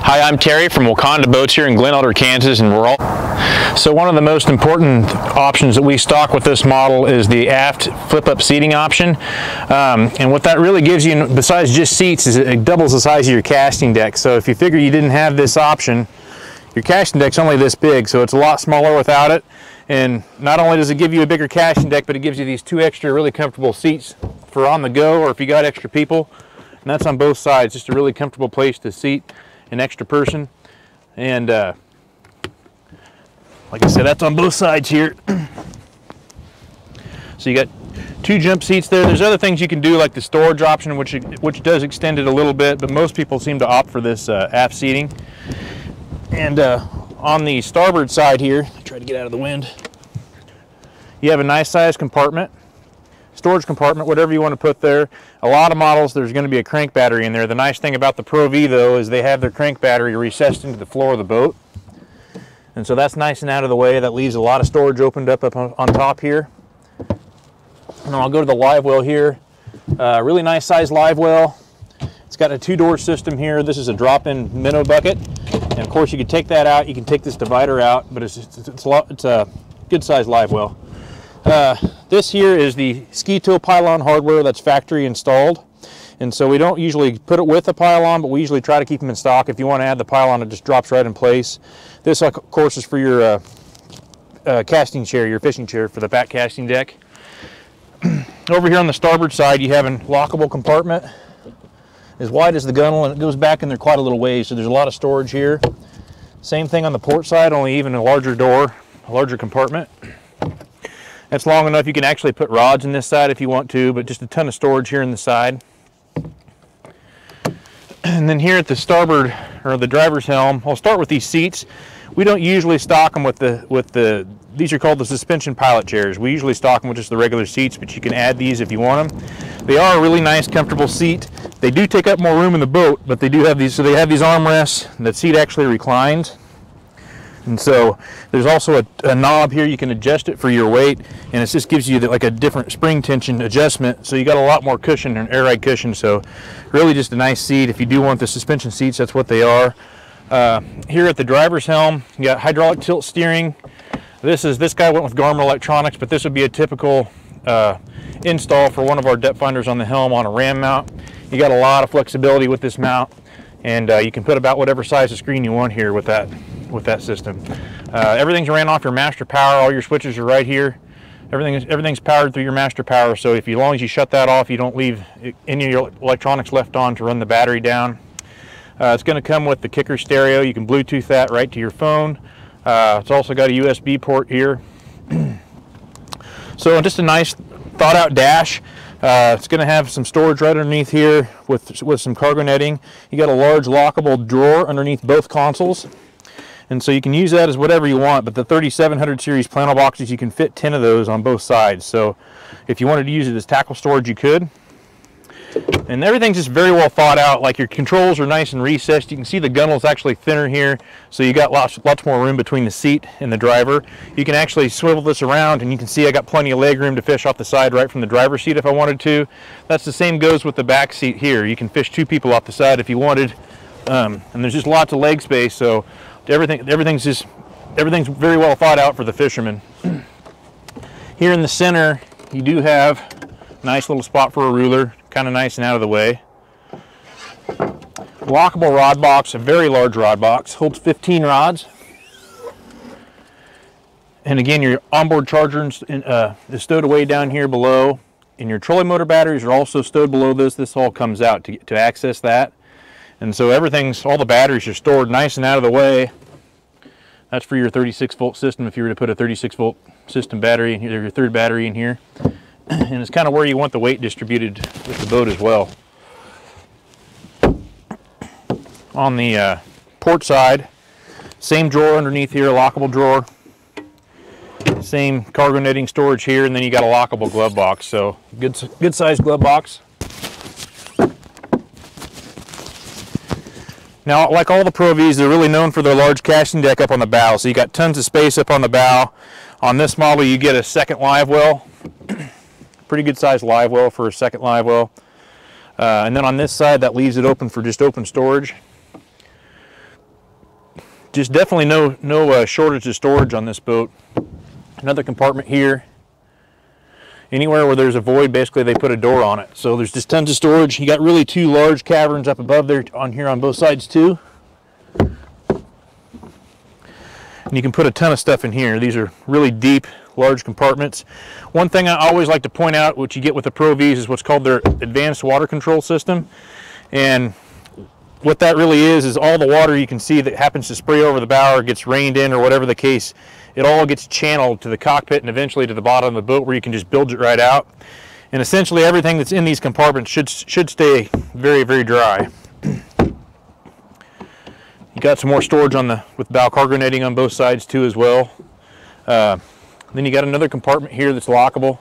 Hi, I'm Terry from Waconda Boats here in Glen Elder, Kansas, and we're all... So one of the most important options that we stock with this model is the Aft Flip Up Seating option. And what that really gives you, besides just seats, is it doubles the size of your casting deck. So if you figure you didn't have this option, your casting deck's only this big, so it's a lot smaller without it. And not only does it give you a bigger casting deck, but it gives you these two extra really comfortable seats for on the go, or if you got extra people. And that's on both sides, just a really comfortable place to seat an extra person. And like I said, that's on both sides here. So you got two jump seats there. There's other things you can do, like the storage option, which does extend it a little bit, but most people seem to opt for this aft seating. And on the starboard side here, try to get out of the wind, you have a nice sized compartment, storage compartment, whatever you want to put there. A lot of models, there's going to be a crank battery in there. The nice thing about the Pro V, though, is they have their crank battery recessed into the floor of the boat. And so that's nice and out of the way. That leaves a lot of storage opened up on top here. And I'll go to the live well here. Really nice sized live well. It's got a two-door system here. This is a drop-in minnow bucket. And of course, you can take that out. You can take this divider out, but it's a good sized live well. This here is the ski tow pylon hardware that's factory installed. And so we don't usually put it with a pylon, but we usually try to keep them in stock. If you want to add the pylon, it just drops right in place. This, of course, is for your casting chair, your fishing chair for the back casting deck. Over here on the starboard side, you have a lockable compartment as wide as the gunnel, and it goes back in there quite a little ways, so there's a lot of storage here. Same thing on the port side, only even a larger door, a larger compartment. That's long enough you can actually put rods in this side if you want to, but just a ton of storage here in the side. And then here at the starboard, or the driver's helm, I'll start with these seats. We don't usually stock them with these are called the suspension pilot chairs. We usually stock them with just the regular seats, but you can add these if you want them. They are a really nice, comfortable seat. They do take up more room in the boat, but they do have these, so they have these armrests. That seat actually reclines. And so there's also a knob here. You can adjust it for your weight, and it just gives you like a different spring tension adjustment. So you got a lot more cushion, an air ride cushion. So really just a nice seat. If you do want the suspension seats, that's what they are. Here at the driver's helm, you got hydraulic tilt steering. This guy went with Garmin Electronics, but this would be a typical install for one of our depth finders on the helm on a ram mount. You got a lot of flexibility with this mount, and you can put about whatever size of screen you want here with that system. Everything's ran off your master power. All your switches are right here. Everything's powered through your master power, so as long as you shut that off, you don't leave any of your electronics left on to run the battery down. It's going to come with the kicker stereo. You can Bluetooth that right to your phone. It's also got a USB port here. So just a nice thought out dash. It's going to have some storage right underneath here with some cargo netting. You got a large lockable drawer underneath both consoles. And so you can use that as whatever you want, but the 3700 series flannel boxes, you can fit 10 of those on both sides. So if you wanted to use it as tackle storage, you could. And everything's just very well thought out. Like your controls are nice and recessed. You can see the gunnel's actually thinner here, so you got lots more room between the seat and the driver. You can actually swivel this around, and you can see I got plenty of leg room to fish off the side right from the driver's seat if I wanted to. That's the same goes with the back seat here. You can fish two people off the side if you wanted, and there's just lots of leg space. So everything's very well thought out for the fisherman. Here in the center, you do have a nice little spot for a ruler. Kind of nice and out of the way. Walkable rod box, a very large rod box, holds 15 rods. And again, your onboard charger is stowed away down here below. And your trolling motor batteries are also stowed below this. This all comes out to access that. And so all the batteries are stored nice and out of the way. That's for your 36-volt system if you were to put a 36-volt system battery in here, your third battery in here. And it's kind of where you want the weight distributed with the boat as well. On the port side, same drawer underneath here, a lockable drawer. Same cargo netting storage here, and then you got a lockable glove box. So good sized glove box. Now, like all the Pro Vs, they're really known for their large casting deck up on the bow. So you got tons of space up on the bow. On this model, you get a second live well. Pretty good sized live well for a second live well. And then on this side, that leaves it open for just open storage. just definitely no shortage of storage on this boat. Another compartment here. Anywhere where there's a void, basically they put a door on it. So there's just tons of storage. You got really two large caverns up above there on here on both sides too. And you can put a ton of stuff in here. These are really deep, large compartments. One thing I always like to point out, what you get with the Pro Vs, is what's called their advanced water control system. And what that really is all the water you can see that happens to spray over the bow or gets rained in or whatever the case, it all gets channeled to the cockpit and eventually to the bottom of the boat where you can just bilge it right out. And essentially everything that's in these compartments should stay very, very dry. You got some more storage with bow cargo netting on both sides too as well. Then you got another compartment here that's lockable.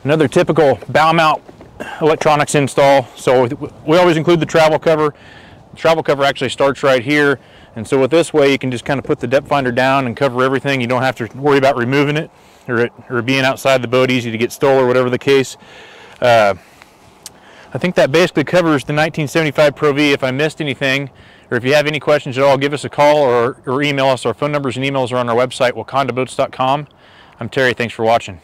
Another typical bow mount electronics install. So we always include the travel cover. The travel cover actually starts right here. And so with this way, you can just kind of put the depth finder down and cover everything. You don't have to worry about removing it or being outside the boat, easy to get stolen or whatever the case. I think that basically covers the 1975 Pro V. If I missed anything, or if you have any questions at all, give us a call or email us. Our phone numbers and emails are on our website, wacondaboats.com. I'm Terry. Thanks for watching.